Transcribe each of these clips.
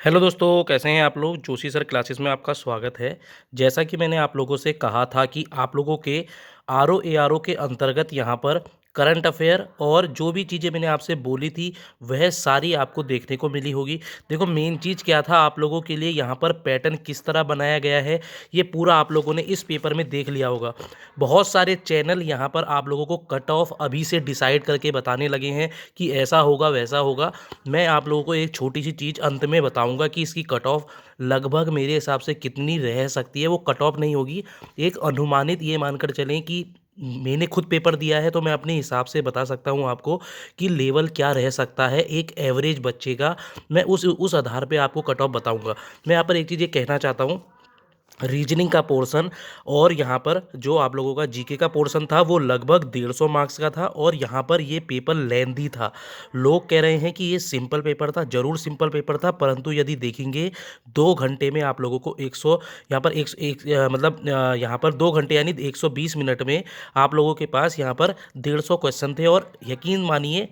Hello दोस्तों, कैसे हैं आप लोग? जोशी सर क्लासेस में आपका स्वागत है। जैसा कि मैंने आप लोगों से कहा था कि आप लोगों के आरओ एआरओ के अंतर्गत यहाँ पर करंट अफेयर और जो भी चीज़ें मैंने आपसे बोली थी, वह सारी आपको देखने को मिली होगी। देखो, मेन चीज़ क्या था आप लोगों के लिए, यहाँ पर पैटर्न किस तरह बनाया गया है, ये पूरा आप लोगों ने इस पेपर में देख लिया होगा। बहुत सारे चैनल यहाँ पर आप लोगों को कट ऑफ अभी से डिसाइड करके बताने लगे हैं कि ऐसा होगा, वैसा होगा। मैं आप लोगों को एक छोटी सी चीज़ अंत में बताऊंगा कि इसकी कट ऑफ लगभग मेरे हिसाब से कितनी रह सकती है। वो कट ऑफ नहीं होगी, एक अनुमानित ये मानकर चलें कि मैंने खुद पेपर दिया है तो मैं अपने हिसाब से बता सकता हूँ आपको कि लेवल क्या रह सकता है एक एवरेज बच्चे का। मैं उस आधार पे आपको कट ऑफ बताऊंगा। मैं यहाँ पर एक चीज़ ये कहना चाहता हूँ, रीजनिंग का पोर्शन और यहाँ पर जो आप लोगों का जीके का पोर्शन था वो लगभग 150 मार्क्स का था और यहाँ पर ये पेपर लेंथी था। लोग कह रहे हैं कि ये सिंपल पेपर था, ज़रूर सिंपल पेपर था, परंतु यदि देखेंगे 2 घंटे में आप लोगों को 100 यहाँ पर यहाँ पर 2 घंटे यानी 120 मिनट में आप लोगों के पास यहाँ पर 150 क्वेश्चन थे। और यकीन मानिए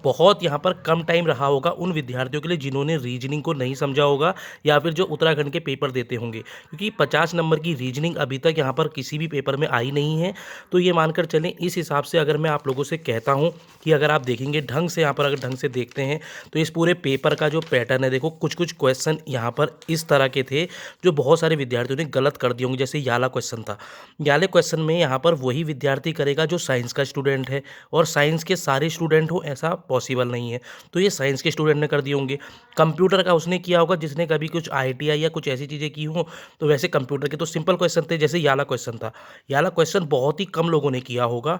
बहुत यहाँ पर कम टाइम रहा होगा उन विद्यार्थियों के लिए जिन्होंने रीजनिंग को नहीं समझा होगा या फिर जो उत्तराखंड के पेपर देते होंगे, क्योंकि 50 नंबर की रीजनिंग अभी तक यहाँ पर किसी भी पेपर में आई नहीं है। तो ये मानकर चलें, इस हिसाब से अगर मैं आप लोगों से कहता हूँ कि अगर आप देखेंगे ढंग से, यहाँ पर अगर ढंग से देखते हैं तो इस पूरे पेपर का जो पैटर्न है, देखो कुछ कुछ क्वेश्चन यहाँ पर इस तरह के थे जो बहुत सारे विद्यार्थियों ने गलत कर दिए होंगे। जैसे याला क्वेश्चन था, याले क्वेश्चन में यहाँ पर वही विद्यार्थी करेगा जो साइंस का स्टूडेंट है, और साइंस के सारे स्टूडेंट हो ऐसा पॉसिबल नहीं है। तो ये साइंस के स्टूडेंट ने कर दिए होंगे। कंप्यूटर का उसने किया होगा जिसने कभी कुछ आईटीआई या कुछ ऐसी चीज़ें की हो। तो वैसे कंप्यूटर के तो सिंपल क्वेश्चन थे, जैसे याला क्वेश्चन था। याला क्वेश्चन बहुत ही कम लोगों ने किया होगा।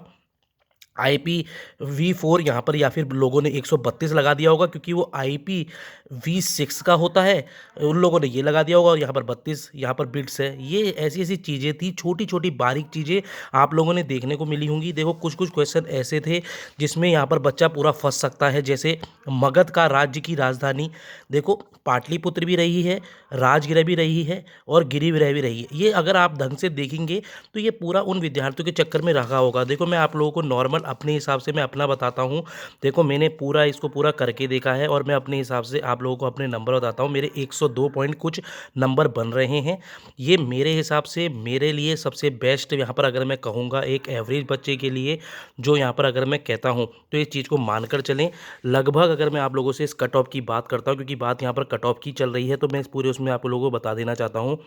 IP-V4 यहाँ पर या फिर लोगों ने 132 लगा दिया होगा, क्योंकि वो IP-V6 का होता है, उन लोगों ने ये लगा दिया होगा। और यहाँ पर 32 यहाँ पर बिट्स है। ये ऐसी ऐसी चीज़ें थी, छोटी छोटी बारीक चीज़ें आप लोगों ने देखने को मिली होंगी। देखो कुछ कुछ क्वेश्चन ऐसे थे जिसमें यहाँ पर बच्चा पूरा फंस सकता है। जैसे मगध का राज्य की राजधानी, देखो पाटलिपुत्र भी रही है, राजगिरा भी रही है और गिरिविरह भी रही है। ये अगर आप ढंग से देखेंगे तो ये पूरा उन विद्यार्थियों के चक्कर में रखा होगा। देखो मैं आप लोगों को नॉर्मल अपने हिसाब से मैं अपना बताता हूँ। देखो मैंने पूरा इसको पूरा करके देखा है और मैं अपने हिसाब से आप लोगों को अपने नंबर बताता हूँ। मेरे 102 पॉइंट कुछ नंबर बन रहे हैं। ये मेरे हिसाब से मेरे लिए सबसे बेस्ट यहाँ पर अगर मैं कहूँगा एक एवरेज बच्चे के लिए, जो यहाँ पर अगर मैं कहता हूँ तो इस चीज़ को मानकर चलें। लगभग अगर मैं आप लोगों से इस कट ऑफ की बात करता हूँ, क्योंकि बात यहाँ पर कट ऑफ की चल रही है, तो मैं इस पूरे उसमें आप लोगों को बता देना चाहता हूँ,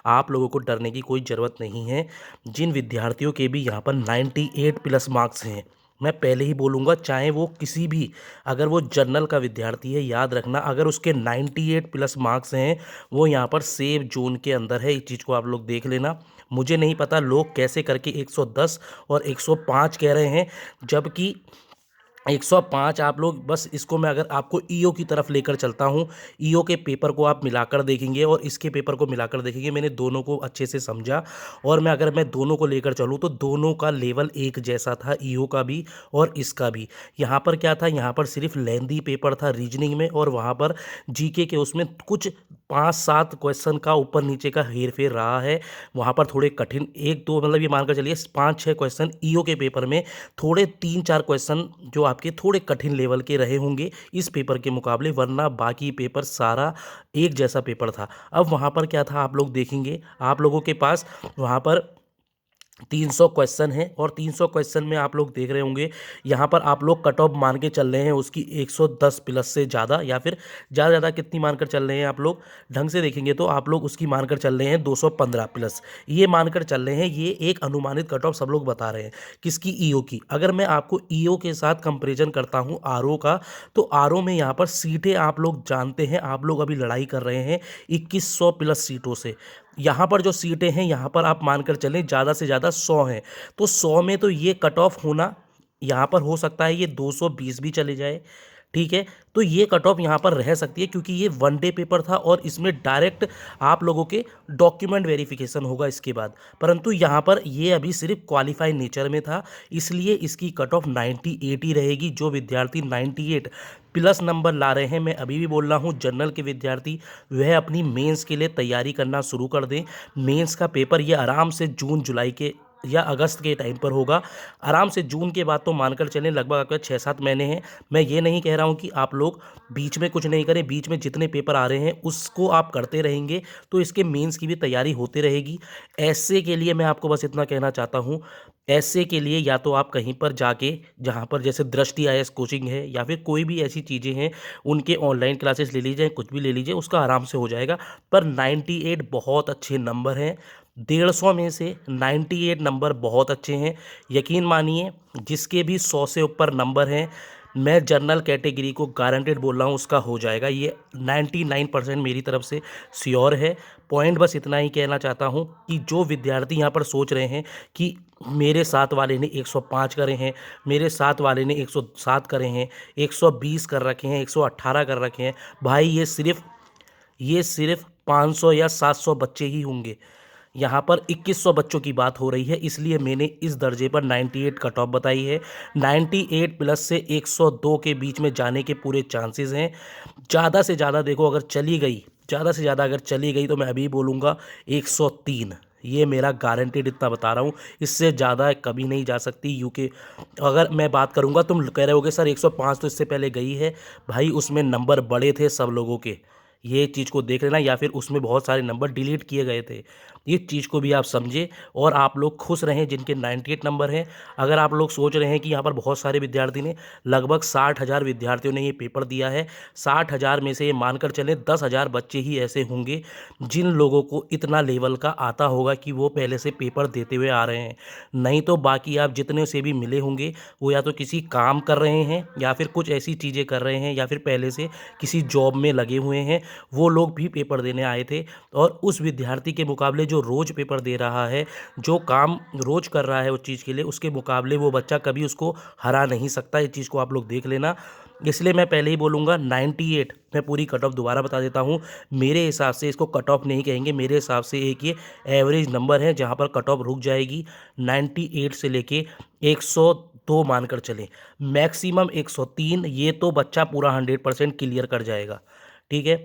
आप लोगों को डरने की कोई ज़रूरत नहीं है। जिन विद्यार्थियों के भी यहाँ पर 98 प्लस मार्क्स हैं, मैं पहले ही बोलूँगा, चाहे वो किसी भी, अगर वो जनरल का विद्यार्थी है, याद रखना अगर उसके 98 प्लस मार्क्स हैं, वो यहाँ पर सेफ जोन के अंदर है। इस चीज़ को आप लोग देख लेना। मुझे नहीं पता लोग कैसे करके 110 और 105 कह रहे हैं, जबकि 105 आप लोग, बस इसको मैं अगर आपको ईओ की तरफ लेकर चलता हूँ, ईओ के पेपर को आप मिलाकर देखेंगे और इसके पेपर को मिलाकर देखेंगे। मैंने दोनों को अच्छे से समझा और मैं दोनों को लेकर चलूँ तो दोनों का लेवल एक जैसा था, ईओ का भी और इसका भी। यहाँ पर क्या था, यहाँ पर सिर्फ लेंदी पेपर था रीजनिंग में, और वहाँ पर जीके के उसमें कुछ 5-7 क्वेश्चन का ऊपर नीचे का हेर फेर रहा है। वहाँ पर थोड़े कठिन एक दो, मतलब ये मानकर चलिए 5-6 क्वेश्चन ईओ के पेपर में, थोड़े 3-4 क्वेश्चन जो आपके थोड़े कठिन लेवल के रहे होंगे इस पेपर के मुकाबले, वरना बाकी पेपर सारा एक जैसा पेपर था। अब वहाँ पर क्या था आप लोग देखेंगे, आप लोगों के पास वहाँ पर 300 क्वेश्चन है और 300 क्वेश्चन में आप लोग देख रहे होंगे यहाँ पर आप लोग कट ऑफ मान के चल रहे हैं उसकी 110 प्लस से ज़्यादा, या फिर ज़्यादा कितनी मानकर चल रहे हैं आप लोग, ढंग से देखेंगे तो आप लोग उसकी मानकर चल रहे हैं 215 प्लस, ये मानकर चल रहे हैं। ये एक अनुमानित कट ऑफ सब लोग बता रहे हैं किसकी, ईओ की। अगर मैं आपको ईओ के साथ कंपेरिजन करता हूँ आरओ का, तो आरओ में यहाँ पर सीटें आप लोग जानते हैं, आप लोग अभी लड़ाई कर रहे हैं 2100 प्लस सीटों से। यहाँ पर जो सीटें हैं यहाँ पर आप मानकर चलें ज़्यादा से ज़्यादा 100 हैं, तो 100 में तो ये कट ऑफ होना यहाँ पर हो सकता है ये 220 भी चले जाए, ठीक है। तो ये कट ऑफ यहाँ पर रह सकती है, क्योंकि ये वन डे पेपर था और इसमें डायरेक्ट आप लोगों के डॉक्यूमेंट वेरिफिकेशन होगा इसके बाद, परंतु यहाँ पर ये अभी सिर्फ क्वालिफाई नेचर में था, इसलिए इसकी कट ऑफ 98 ही रहेगी। जो विद्यार्थी 98 प्लस नंबर ला रहे हैं, मैं अभी भी बोल रहा हूँ जनरल के विद्यार्थी, वह अपनी मेंस के लिए तैयारी करना शुरू कर दें। मेंस का पेपर ये आराम से जून जुलाई के या अगस्त के टाइम पर होगा। आराम से जून के बाद तो मानकर चलें लगभग आपका 6-7 महीने हैं। मैं ये नहीं कह रहा हूँ कि आप लोग बीच में कुछ नहीं करें, बीच में जितने पेपर आ रहे हैं उसको आप करते रहेंगे तो इसके मेंस की भी तैयारी होती रहेगी। ऐसे के लिए मैं आपको बस इतना कहना चाहता हूँ, ऐसे के लिए या तो आप कहीं पर जाके, जहाँ पर जैसे दृष्टि आईएएस कोचिंग है या फिर कोई भी ऐसी चीज़ें हैं, उनके ऑनलाइन क्लासेस ले लीजिए, कुछ भी ले लीजिए, उसका आराम से हो जाएगा। पर 98 बहुत अच्छे नंबर हैं। 150 में से 98 नंबर बहुत अच्छे हैं। यकीन मानिए, जिसके भी 100 से ऊपर नंबर हैं, मैं जनरल कैटेगरी को गारंटेड बोल रहा हूँ उसका हो जाएगा। ये 99% मेरी तरफ से श्योर है। पॉइंट बस इतना ही कहना चाहता हूँ कि जो विद्यार्थी यहाँ पर सोच रहे हैं कि मेरे साथ वाले ने 105 करे हैं, मेरे साथ वाले ने 107 करे हैं, 120 कर रखे हैं, 118 कर रखे हैं, भाई ये सिर्फ 500 या 700 बच्चे ही होंगे। यहाँ पर 2100 बच्चों की बात हो रही है, इसलिए मैंने इस दर्जे पर 98 कट ऑफ बताई है। 98 प्लस से 102 के बीच में जाने के पूरे चांसेस हैं। ज़्यादा से ज़्यादा देखो, अगर चली गई, ज़्यादा से ज़्यादा अगर चली गई तो मैं अभी बोलूँगा 103। ये मेरा गारंटेड इतना बता रहा हूँ, इससे ज़्यादा कभी नहीं जा सकती। यूके अगर मैं बात करूँगा, तुम कह रहे होगे सर 105 तो इससे पहले गई है। भाई उसमें नंबर बड़े थे सब लोगों के, ये चीज़ को देख लेना, या फिर उसमें बहुत सारे नंबर डिलीट किए गए थे। ये चीज़ को भी आप समझें और आप लोग खुश रहें जिनके 98 नंबर हैं। अगर आप लोग सोच रहे हैं कि यहाँ पर बहुत सारे विद्यार्थी ने, लगभग 60,000 विद्यार्थियों ने ये पेपर दिया है। 60,000 में से ये मानकर चलें 10,000 बच्चे ही ऐसे होंगे जिन लोगों को इतना लेवल का आता होगा कि वो पहले से पेपर देते हुए आ रहे हैं। नहीं तो बाकी आप जितने से भी मिले होंगे, वो या तो किसी काम कर रहे हैं या फिर कुछ ऐसी चीज़ें कर रहे हैं या फिर पहले से किसी जॉब में लगे हुए हैं। वो लोग भी पेपर देने आए थे, और उस विद्यार्थी के मुकाबले जो रोज़ पेपर दे रहा है, जो काम रोज़ कर रहा है उस चीज़ के लिए, उसके मुकाबले वो बच्चा कभी उसको हरा नहीं सकता। ये चीज़ को आप लोग देख लेना। इसलिए मैं पहले ही बोलूँगा 98। मैं पूरी कट ऑफ दोबारा बता देता हूँ। मेरे हिसाब से इसको कट ऑफ नहीं कहेंगे, मेरे हिसाब से एक ये एवरेज नंबर है जहाँ पर कट ऑफ रुक जाएगी। 98 से लेके 102 मानकर चलें, मैक्सिमम 103। ये तो बच्चा पूरा 100% क्लियर कर जाएगा। ठीक है।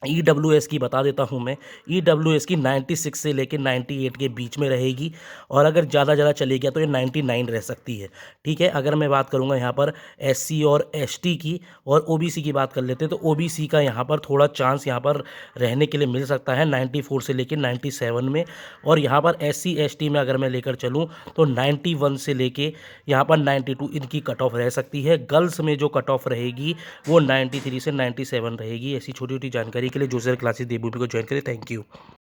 ईडब्ल्यूएस की बता देता हूँ मैं। ईडब्ल्यूएस की 96 से लेकर 98 के बीच में रहेगी, और अगर ज़्यादा चले गया तो ये 99 रह सकती है। ठीक है। अगर मैं बात करूँगा यहाँ पर एससी और एसटी की और ओबीसी की बात कर लेते हैं, तो ओबीसी का यहाँ पर थोड़ा चांस यहाँ पर रहने के लिए मिल सकता है 94 से लेकर 97 में। और यहाँ पर एससी एसटी में अगर मैं लेकर चलूँ तो 91 से लेके यहाँ पर 92 इनकी कट ऑफ रह सकती है। गर्ल्स में जो कट ऑफ रहेगी वो 93 से 97 रहेगी। ऐसी छोटी छोटी जानकारी के लिए जो सर क्लासेस देवभूमि को ज्वाइन करें। Thank you.